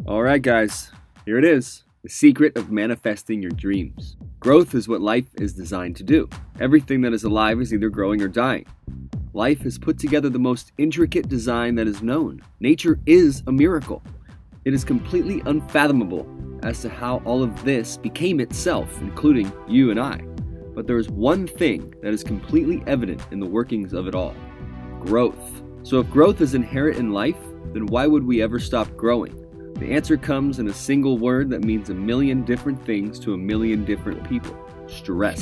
Alright guys, here it is. The secret of manifesting your dreams. Growth is what life is designed to do. Everything that is alive is either growing or dying. Life has put together the most intricate design that is known. Nature is a miracle. It is completely unfathomable as to how all of this became itself, including you and I. But there is one thing that is completely evident in the workings of it all. Growth. So if growth is inherent in life, then why would we ever stop growing? The answer comes in a single word that means a million different things to a million different people. Stress.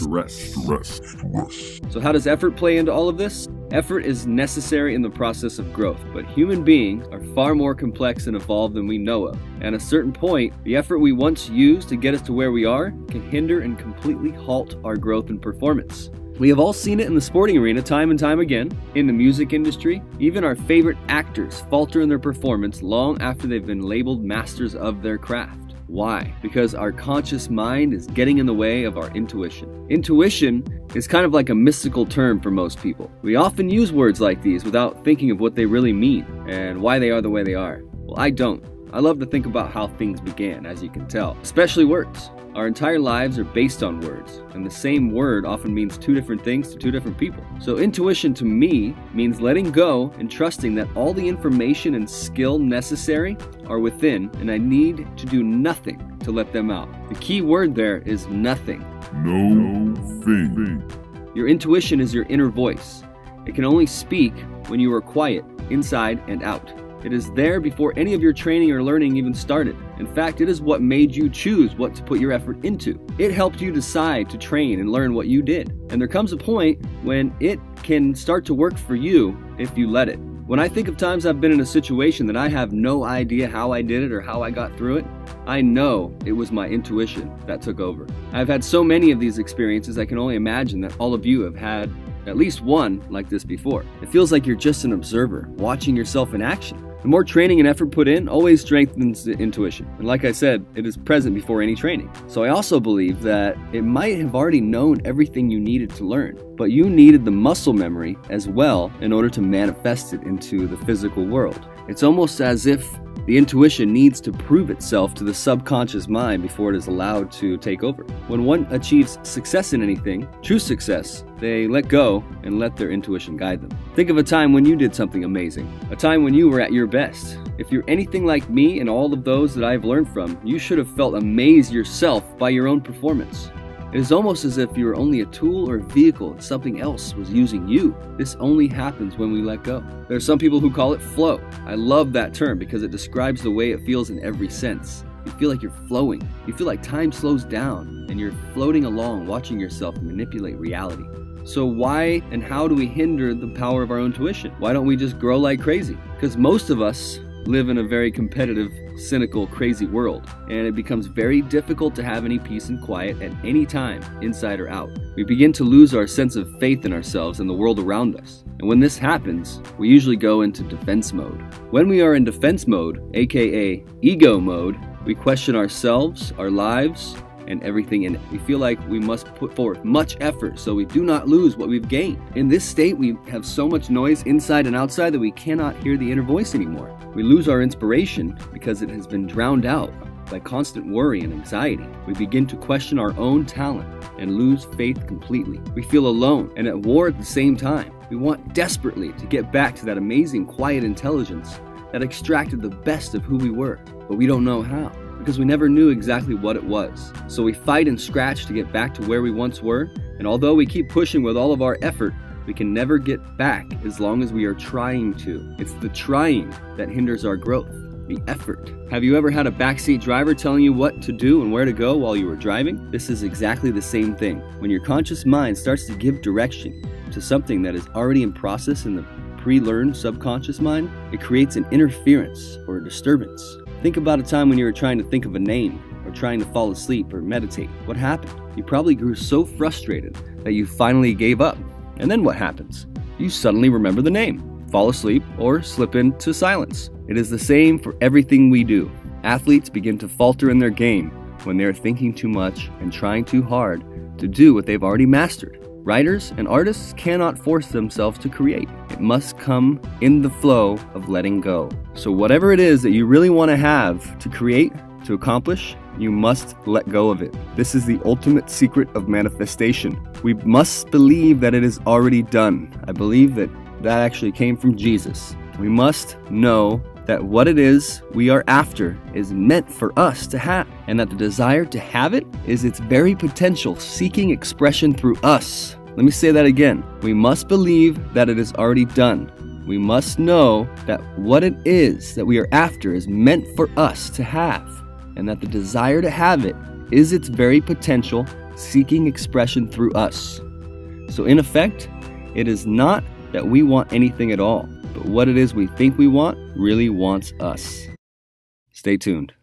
So how does effort play into all of this? Effort is necessary in the process of growth, but human beings are far more complex and evolved than we know of. At a certain point, the effort we once used to get us to where we are can hinder and completely halt our growth and performance. We have all seen it in the sporting arena time and time again, in the music industry. Even our favorite actors falter in their performance long after they've been labeled masters of their craft. Why? Because our conscious mind is getting in the way of our intuition. Intuition is kind of like a mystical term for most people. We often use words like these without thinking of what they really mean and why they are the way they are. Well, I don't. I love to think about how things began, as you can tell, especially words. Our entire lives are based on words, and the same word often means two different things to two different people. So intuition to me means letting go and trusting that all the information and skill necessary are within, and I need to do nothing to let them out. The key word there is nothing. No thing. Your intuition is your inner voice. It can only speak when you are quiet, inside and out. It is there before any of your training or learning even started. In fact, it is what made you choose what to put your effort into. It helped you decide to train and learn what you did. And there comes a point when it can start to work for you if you let it. When I think of times I've been in a situation that I have no idea how I did it or how I got through it, I know it was my intuition that took over. I've had so many of these experiences, I can only imagine that all of you have had at least one like this before. It feels like you're just an observer, watching yourself in action. The more training and effort put in always strengthens the intuition. And like I said, it is present before any training. So I also believe that it might have already known everything you needed to learn, but you needed the muscle memory as well in order to manifest it into the physical world. It's almost as if the intuition needs to prove itself to the subconscious mind before it is allowed to take over. When one achieves success in anything, true success, they let go and let their intuition guide them. Think of a time when you did something amazing, a time when you were at your best. If you're anything like me and all of those that I've learned from, you should have felt amazed yourself by your own performance. It is almost as if you were only a tool or a vehicle and something else was using you. This only happens when we let go. There are some people who call it flow. I love that term because it describes the way it feels in every sense. You feel like you're flowing. You feel like time slows down and you're floating along, watching yourself manipulate reality. So why and how do we hinder the power of our own intuition? Why don't we just grow like crazy? Because most of us live in a very competitive, cynical, crazy world, and it becomes very difficult to have any peace and quiet at any time, inside or out. We begin to lose our sense of faith in ourselves and the world around us. And when this happens, we usually go into defense mode. When we are in defense mode, aka ego mode, we question ourselves, our lives, and everything in it. We feel like we must put forth much effort so we do not lose what we've gained. In this state, we have so much noise inside and outside that we cannot hear the inner voice anymore. We lose our inspiration because it has been drowned out by constant worry and anxiety. We begin to question our own talent and lose faith completely. We feel alone and at war at the same time. We want desperately to get back to that amazing quiet intelligence that extracted the best of who we were, but we don't know how, because we never knew exactly what it was. So we fight and scratch to get back to where we once were, and although we keep pushing with all of our effort, we can never get back as long as we are trying to. It's the trying that hinders our growth, the effort. Have you ever had a backseat driver telling you what to do and where to go while you were driving? This is exactly the same thing. When your conscious mind starts to give direction to something that is already in process in the pre-learned subconscious mind, it creates an interference or a disturbance. Think about a time when you were trying to think of a name or trying to fall asleep or meditate. What happened? You probably grew so frustrated that you finally gave up. And then what happens? You suddenly remember the name, fall asleep, or slip into silence. It is the same for everything we do. Athletes begin to falter in their game when they are thinking too much and trying too hard to do what they've already mastered. Writers and artists cannot force themselves to create. It must come in the flow of letting go. So whatever it is that you really want to have to create, to accomplish, you must let go of it. This is the ultimate secret of manifestation. We must believe that it is already done. I believe that actually came from Jesus. We must know that what it is we are after is meant for us to have, and that the desire to have it is its very potential seeking expression through us. Let me say that again. We must believe that it is already done. We must know that what it is that we are after is meant for us to have, and that the desire to have it is its very potential seeking expression through us. So in effect, it is not that we want anything at all, but what it is we think we want really wants us. Stay tuned.